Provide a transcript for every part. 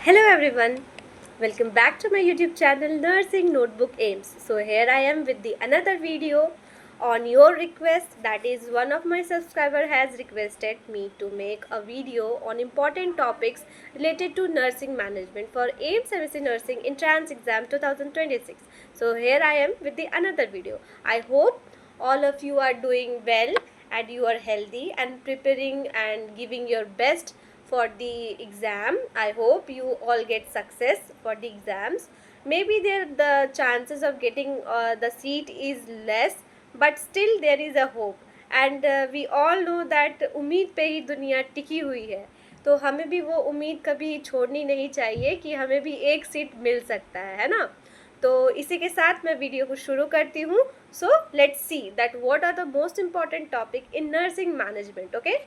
Hello everyone, welcome back to my YouTube channel Nursing Notebook Aims. So here I am with the another video on your request, that is one of my subscriber has requested me to make a video on important topics related to nursing management for AIMS MSc Nursing Entrance Exam 2026. So here I am with the another video. I hope all of you are doing well and you are healthy and preparing and giving your best for the exam. I hope you all get success for the exams. Maybe there the chances of getting the seat is less, but still there is a hope. And we all know that उम्मीद पे ही दुनिया टिकी हुई है, तो हमें भी वो उम्मीद कभी छोड़नी नहीं चाहिए कि हमें भी एक सीट मिल सकता है ना। तो इसी के साथ मैं वीडियो को शुरू करती हूँ. So let's see that what are the most important topic in nursing management. Okay,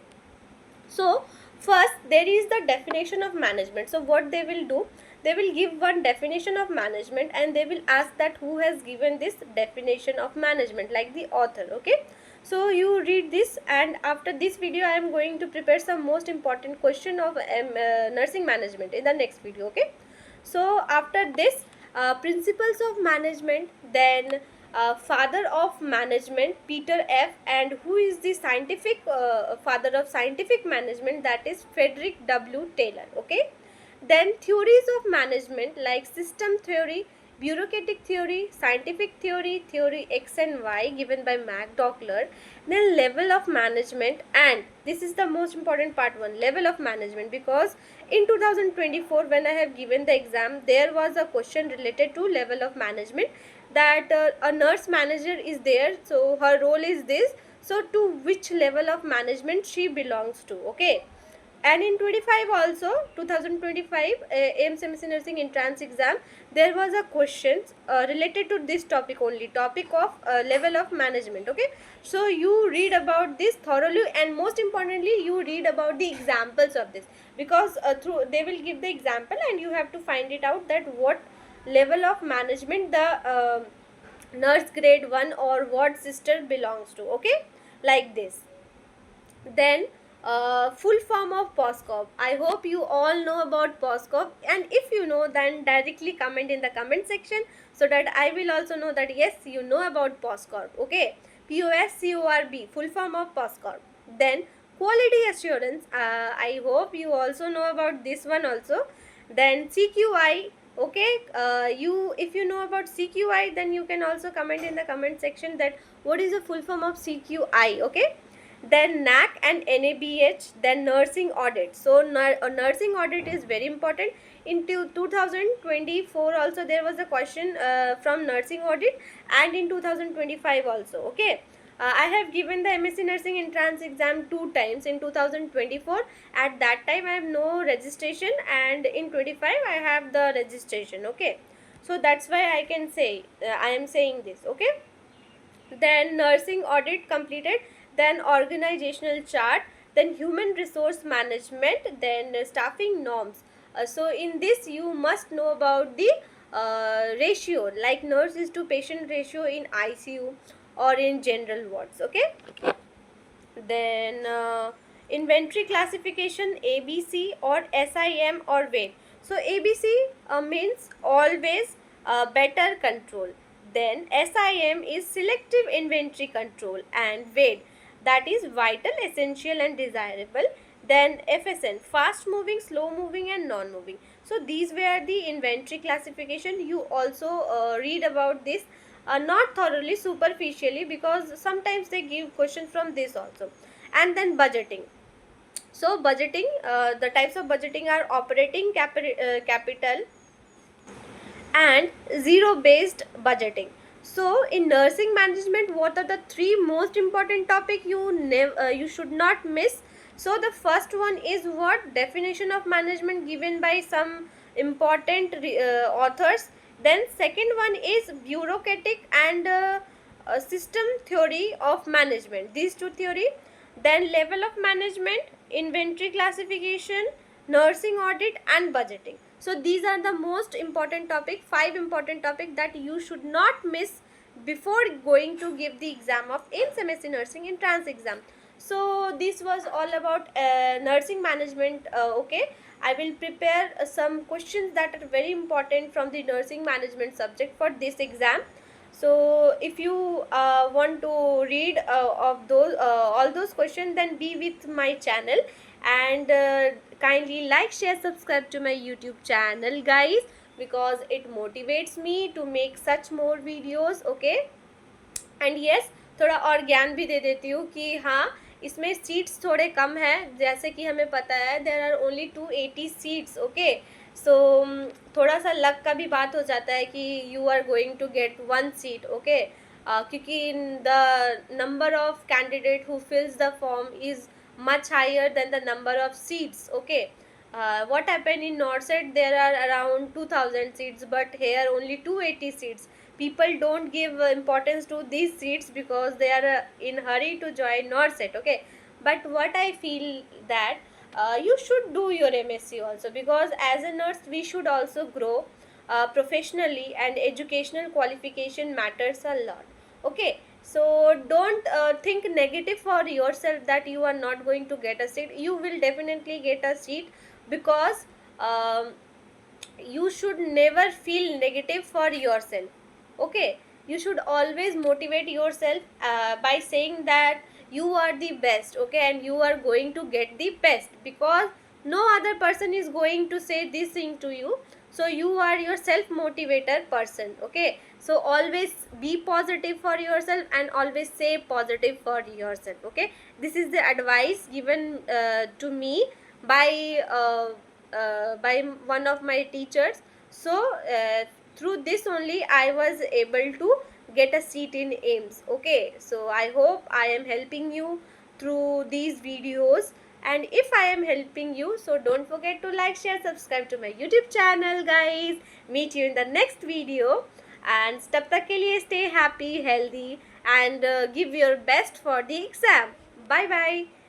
so first there is the definition of management. So what they will do, they will give one definition of management and they will ask that who has given this definition of management, like the author. Okay, so you read this, and after this video I am going to prepare some most important question of nursing management in the next video. Okay, so after this, principles of management, then father of management Peter F, and who is the scientific father of scientific management, that is Frederick W Taylor. Okay, then theories of management like system theory, bureaucratic theory, scientific theory, theory X and Y given by McDougall. Then level of management, and this is the most important part one, level of management, because in 2024 when I have given the exam there was a question related to level of management, that a nurse manager is there, so her role is this, so to which level of management she belongs to. Okay, and in 25 also 2025 AIMS MSc Nursing Entrance Exam, there was a question related to this topic only, topic of level of management. Okay, so you read about this thoroughly, and most importantly you read about the examples of this, because through they will give the example and you have to find it out that what level of management the nurse grade 1 or ward sister belongs to. Okay, like this. Then full form of POSCOP. I hope you all know about POSCOP, and if you know then directly comment in the comment section so that I will also know that yes you know about POSCOP. Okay, POSCORB, full form of POSCOP. Then quality assurance, I hope you also know about this one also. Then CQI. Okay, you if you know about CQI then you can also comment in the comment section that what is the full form of CQI. Okay, then NAC and NABH, then nursing audit. So nursing audit is very important. In 2024 also there was a question from nursing audit, and in 2025 also. Okay, I have given the MSc Nursing Entrance Exam 2 times in 2024. At that time I have no registration, and in 25 I have the registration. Okay, so that's why I can say I am saying this. Okay, then nursing audit completed, then organizational chart, then human resource management, then staffing norms. So in this you must know about the ratio, like nurse is to patient ratio in ICU or in general wards. Okay, then inventory classification, ABC or SIM or weight. So ABC means always better control, then SIM is selective inventory control, and weight, that is vital, essential and desirable. Then FSN, fast moving, slow moving and non moving. So these were the inventory classification. You also read about this not thoroughly, superficially, because sometimes they give questions from this also. And then budgeting. So budgeting, the types of budgeting are operating capital and zero based budgeting. So in nursing management, what are the three most important topic you should not miss? So the first one is what, definition of management given by some important authors. Then second one is bureaucratic and system theory of management, these two theory. Then level of management, inventory classification, nursing audit and budgeting. So these are the most important topic, 5 important topic that you should not miss before going to give the exam of AIMS MSc Nursing Entrance Exam. So this was all about nursing management. Okay, I will prepare some questions that are very important from the nursing management subject for this exam. So if you want to read of those all those questions, then be with my channel, and kindly like, share, subscribe to my YouTube channel, guys, because it motivates me to make such more videos. Okay. And yes, थोड़ा और ज्ञान भी दे देती हूँ कि हाँ, इसमें seats थोड़े कम हैं, जैसे कि हमें पता है there are only 280 seats. Okay. So थोड़ा सा लक का भी बात हो जाता है कि you are going to get 1 seat. Okay. क्योंकि the number of candidate who fills the form is much higher than the number of seats. Okay. What happened in NORCET, there are around 2000 seats, but here only 280 seats. People don't give importance to these seats because they are in hurry to join NORCET. Okay. But what I feel that you should do your MSc also, because as a nurse we should also grow professionally, and educational qualification matters a lot. Okay. So don't think negative for yourself that you are not going to get a seat. You will definitely get a seat, because you should never feel negative for yourself. Okay. You should always motivate yourself by saying that you are the best. Okay. And you are going to get the best, because no other person is going to say this thing to you. So you are your self motivator person. Okay. So always be positive for yourself, and always say positive for yourself. Okay. This is the advice given to me by one of my teachers. So through this only I was able to get a seat in AIMS. Okay. So I hope I am helping you through these videos, and if I am helping you, so don't forget to like, share, subscribe to my YouTube channel, guys. Meet you in the next video, and तब तक के लिए stay happy, healthy, and give your best for the exam. Bye bye.